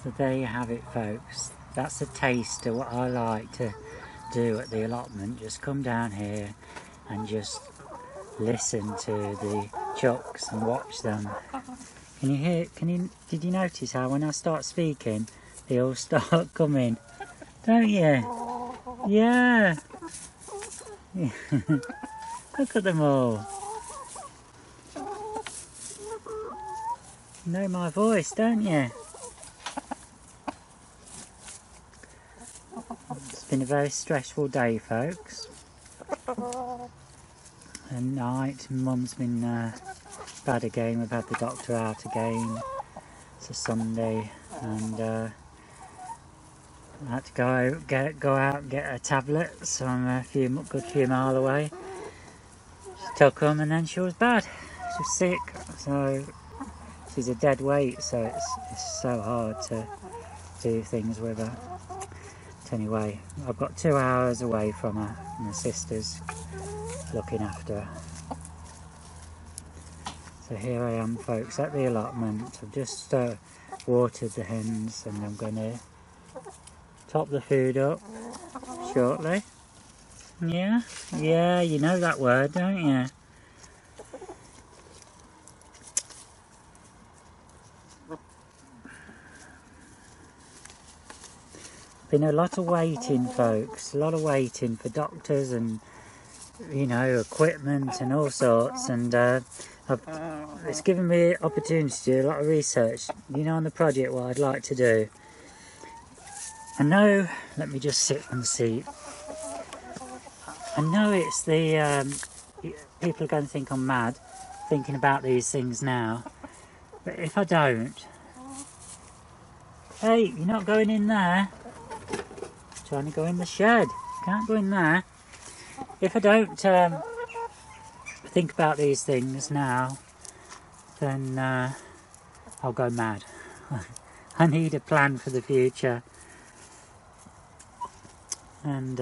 So there you have it, folks. That's a taste of what I like to do at the allotment. Just come down here and just listen to the chucks and watch them. Can you hear, did you notice how when I start speaking, they all start coming? Don't you? Yeah. Look at them all. You know my voice, don't you? It's been a very stressful day, folks. And night, Mum's been bad again. We've had the doctor out again. It's a Sunday, and I had to go out and get a tablet. So I'm a good few mile away. She took them, and then she was bad. She was sick, so she's a dead weight. So it's so hard to do things with her. But anyway, I've got 2 hours away from her, and my sister's looking after her. So here I am, folks, at the allotment. I've just watered the hens, and I'm going to top the food up shortly. Yeah, you know that word, don't you? Been a lot of waiting, folks, a lot of waiting for doctors and, you know, equipment and all sorts, and it's given me opportunity to do a lot of research, you know, on the project, what I'd like to do. I know, let me just sit on the seat. I know it's the, people are going to think I'm mad thinking about these things now, but if I don't, hey, you're not going in there. Trying to go in the shed. Can't go in there. If I don't think about these things now, then I'll go mad. I need a plan for the future. And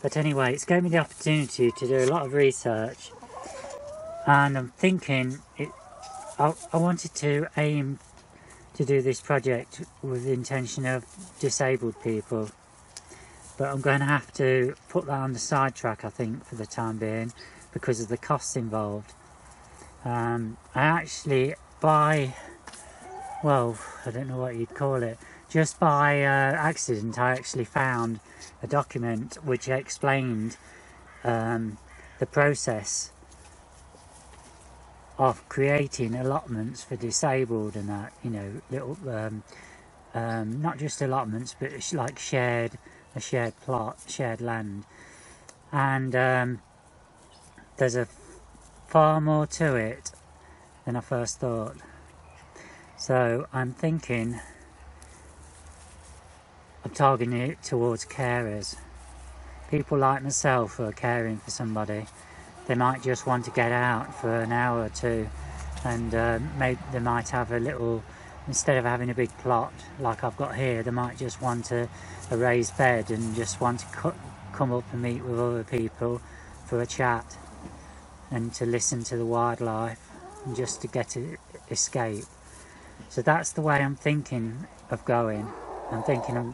but anyway, it's given me the opportunity to do a lot of research, and I'm thinking I wanted to aim to do this project with the intention of disabled people, but I'm going to have to put that on the sidetrack, I think, for the time being, because of the costs involved. I actually, well, I don't know what you'd call it, just by accident, I actually found a document which explained the process of creating allotments for disabled and that, you know, little, not just allotments, but it's like a shared plot, shared land. And there's far more to it than I first thought. So I'm thinking of targeting it towards carers. People like myself who are caring for somebody. They might just want to get out for an hour or two, and maybe they might have a little, instead of having a big plot like I've got here, they might just want a raised bed and just want to come up and meet with other people for a chat and to listen to the wildlife and just to get to escape. So that's the way I'm thinking of going. I'm thinking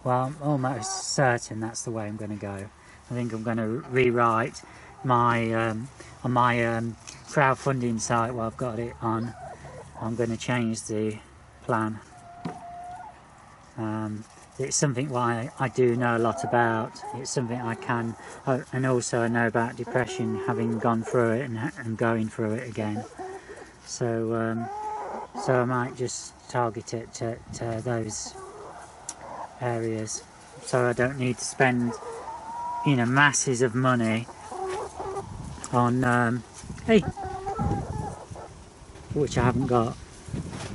well, I'm almost certain that's the way I'm going to go. I think I'm going to rewrite my on my crowdfunding site where I've got it on. I'm going to change the plan it's something why I do know a lot about. It's something I can, and also I know about depression, having gone through it and going through it again. So so I might just target it to those areas, so I don't need to spend, you know, masses of money on hey, which I haven't got,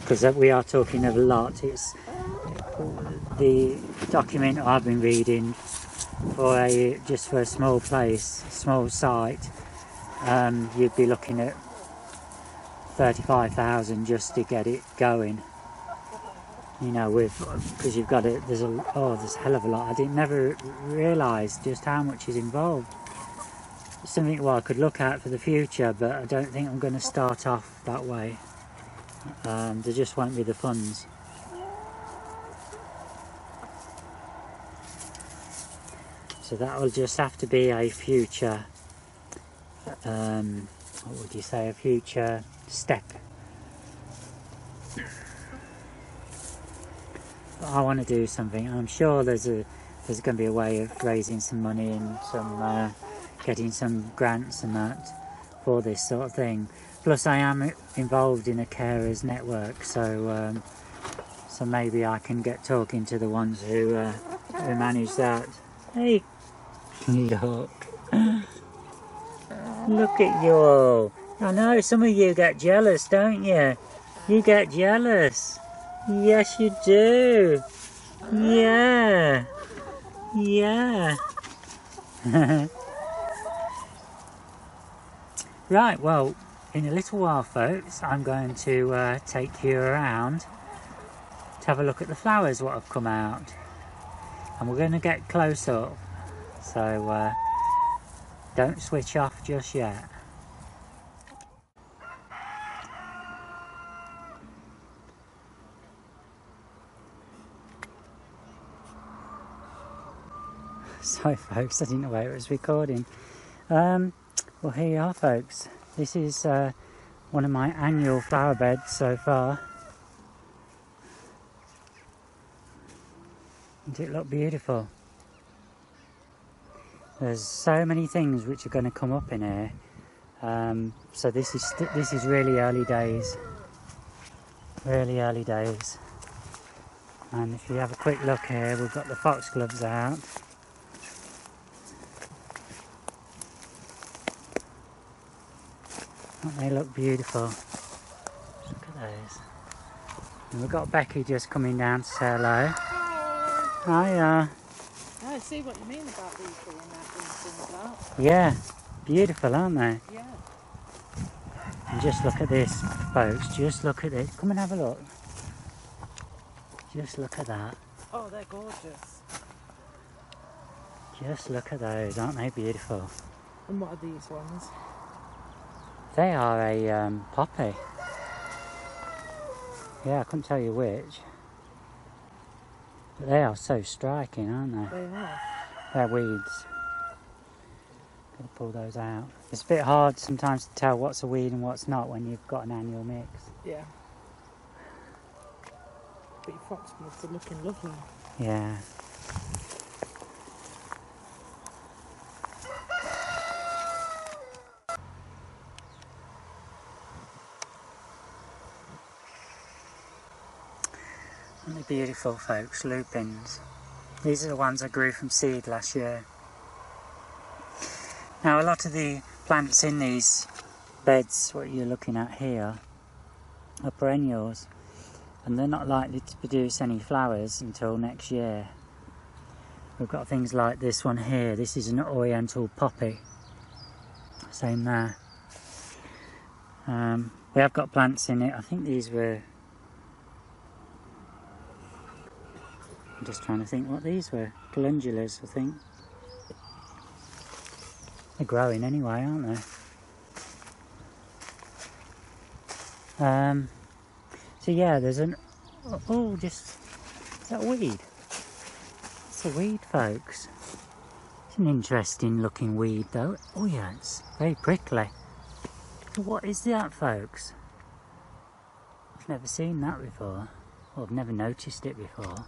because we are talking of a lot. It's the document I've been reading for just for a small place, small site. You'd be looking at 35,000 just to get it going. You know, because you've got it. There's a hell of a lot. I never realised just how much is involved. It's something I could look at for the future, but I don't think I'm going to start off that way. There just won't be the funds. So that will just have to be a future, what would you say, a future step. But I want to do something. I'm sure there's going to be a way of raising some money and some getting some grants and that for this sort of thing. Plus I am involved in a carers network, so so maybe I can get talking to the ones who manage that. Hey, look. Look at you all. I know some of you get jealous, don't you? You get jealous. Yes, you do. Yeah. Yeah. Right, well, in a little while, folks, I'm going to take you around to have a look at the flowers what have come out. And we're going to get close up. So don't switch off just yet. Sorry folks, I didn't know where it was recording. Well, here you are, folks. This is one of my annual flower beds so far. Doesn't it look beautiful? There's so many things which are going to come up in here. So this is really early days. Really early days. And if you have a quick look here, we've got the foxgloves out. Don't they look beautiful? Look at those. And we've got Becky just coming down to say hello. Hiya. I see what you mean about these being that. Yeah, beautiful, aren't they? Yeah. And just look at this, folks. Just look at this. Come and have a look. Just look at that. Oh, they're gorgeous. Just look at those, aren't they beautiful? And what are these ones? They are a poppy. Yeah, I couldn't tell you which. But they are so striking, aren't they? They are. They're weeds. Gotta pull those out. It's a bit hard sometimes to tell what's a weed and what's not when you've got an annual mix. Yeah. But your foxgloves are looking lovely. Yeah. Aren't they beautiful, folks? Lupins. These are the ones I grew from seed last year. Now a lot of the plants in these beds, what you're looking at here, are perennials, and they're not likely to produce any flowers until next year. We've got things like this one here. This is an oriental poppy. Same there. We have got plants in it. I think these were... I'm just trying to think what these were. Calendulas, I think. They're growing anyway, aren't they? So yeah, there's an... Oh, just... Is that a weed? It's a weed, folks. It's an interesting looking weed, though. Oh yeah, it's very prickly. What is that, folks? I've never seen that before. Well, I've never noticed it before.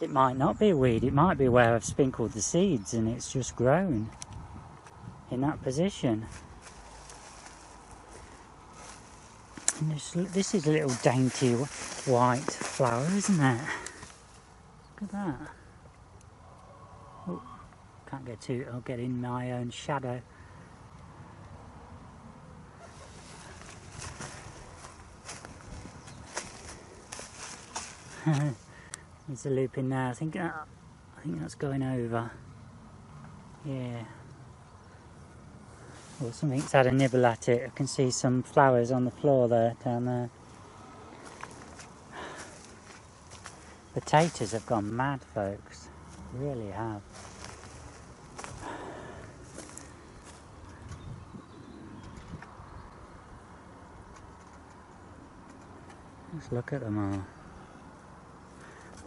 It might not be a weed, it might be where I've sprinkled the seeds and it's just grown in that position. And this is a little dainty white flower, isn't it? Look at that. Oh, can't get to it, I'll get in my own shadow. There's a loop in there. I think that's going over. Yeah. Or something's had a nibble at it. I can see some flowers on the floor there, down there. Potatoes have gone mad, folks. Really have. Let's look at them all.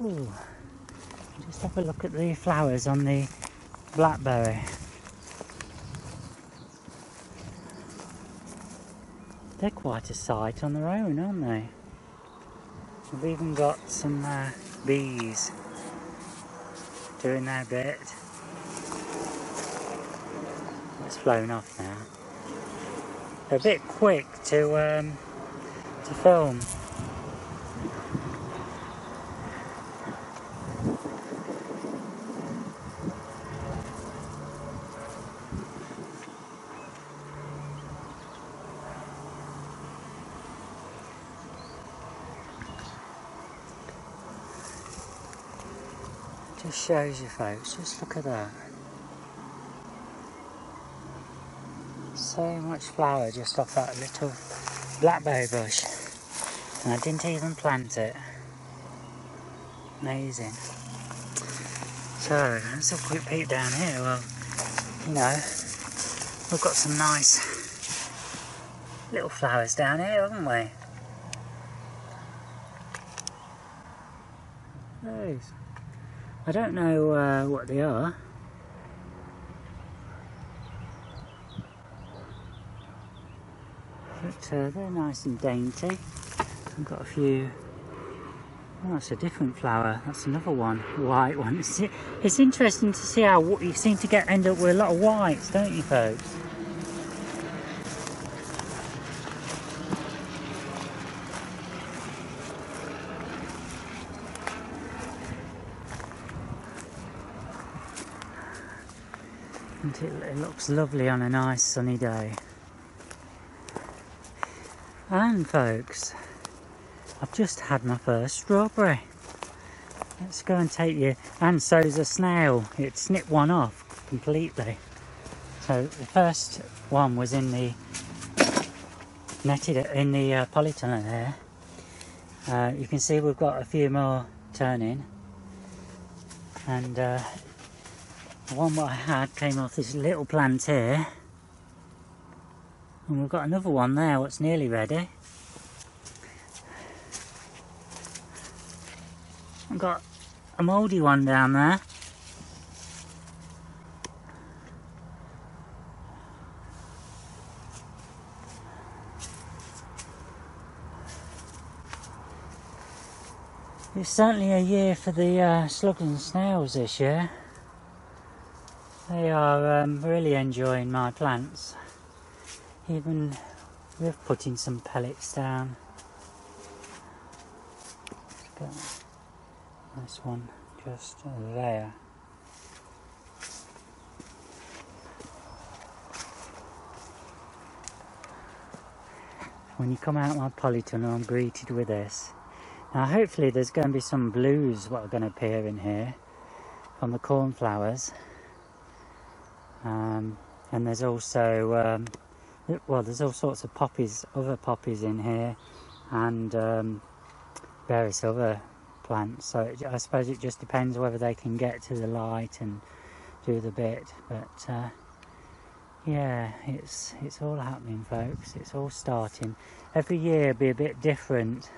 Ooh, just have a look at the flowers on the blackberry. They're quite a sight on their own, aren't they? We've even got some bees doing their bit. It's flown off now. They're a bit quick to film. Just shows you, folks, just look at that. So much flower just off that little blackberry bush. And I didn't even plant it. Amazing. So, let's have a quick peek down here. Well, you know, we've got some nice little flowers down here, haven't we? Those. I don't know what they are. But they're nice and dainty. I've got a few. Oh, that's a different flower. That's another one, white one. It's interesting to see how you seem to end up with a lot of whites, don't you, folks? And it looks lovely on a nice sunny day. And folks, I've just had my first strawberry. Let's go and take you. And so's a snail. It snipped one off completely. So the first one was in the netted in the polytunnel there. You can see we've got a few more turning. And the one that I had came off this little plant here. And we've got another one there, what's nearly ready. I've got a mouldy one down there. It's certainly a year for the slugs and snails this year. They are really enjoying my plants. Even with putting some pellets down. Let's go. This one just there. When you come out my polytunnel, I'm greeted with this. Now hopefully there's going to be some blues what are going to appear in here from the cornflowers. And there's also well, there's all sorts of poppies, other poppies in here, and various other plants. So I suppose it just depends whether they can get to the light and do the bit. But yeah, it's all happening, folks. It's all starting. Every year be a bit different.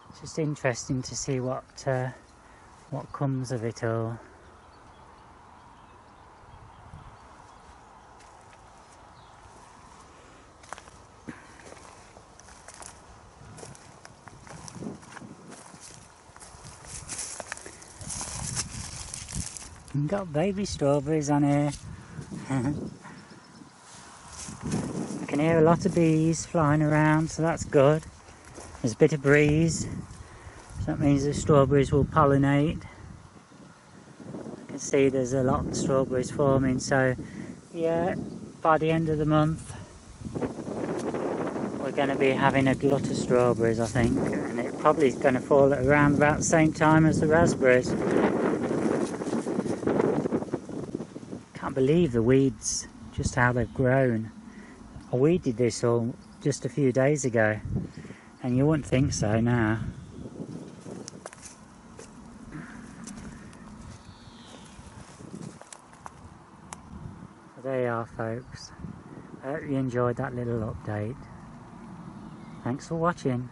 It's just interesting to see what comes of it all. We've got baby strawberries on here. I can hear a lot of bees flying around, so that's good. There's a bit of breeze, so that means the strawberries will pollinate. I can see there's a lot of strawberries forming, so yeah, by the end of the month we're going to be having a glut of strawberries, I think, and it probably is going to fall at around about the same time as the raspberries. Can't believe the weeds, just how they've grown. I weeded this all just a few days ago, and you wouldn't think so now. There you are, folks. I hope you enjoyed that little update. Thanks for watching.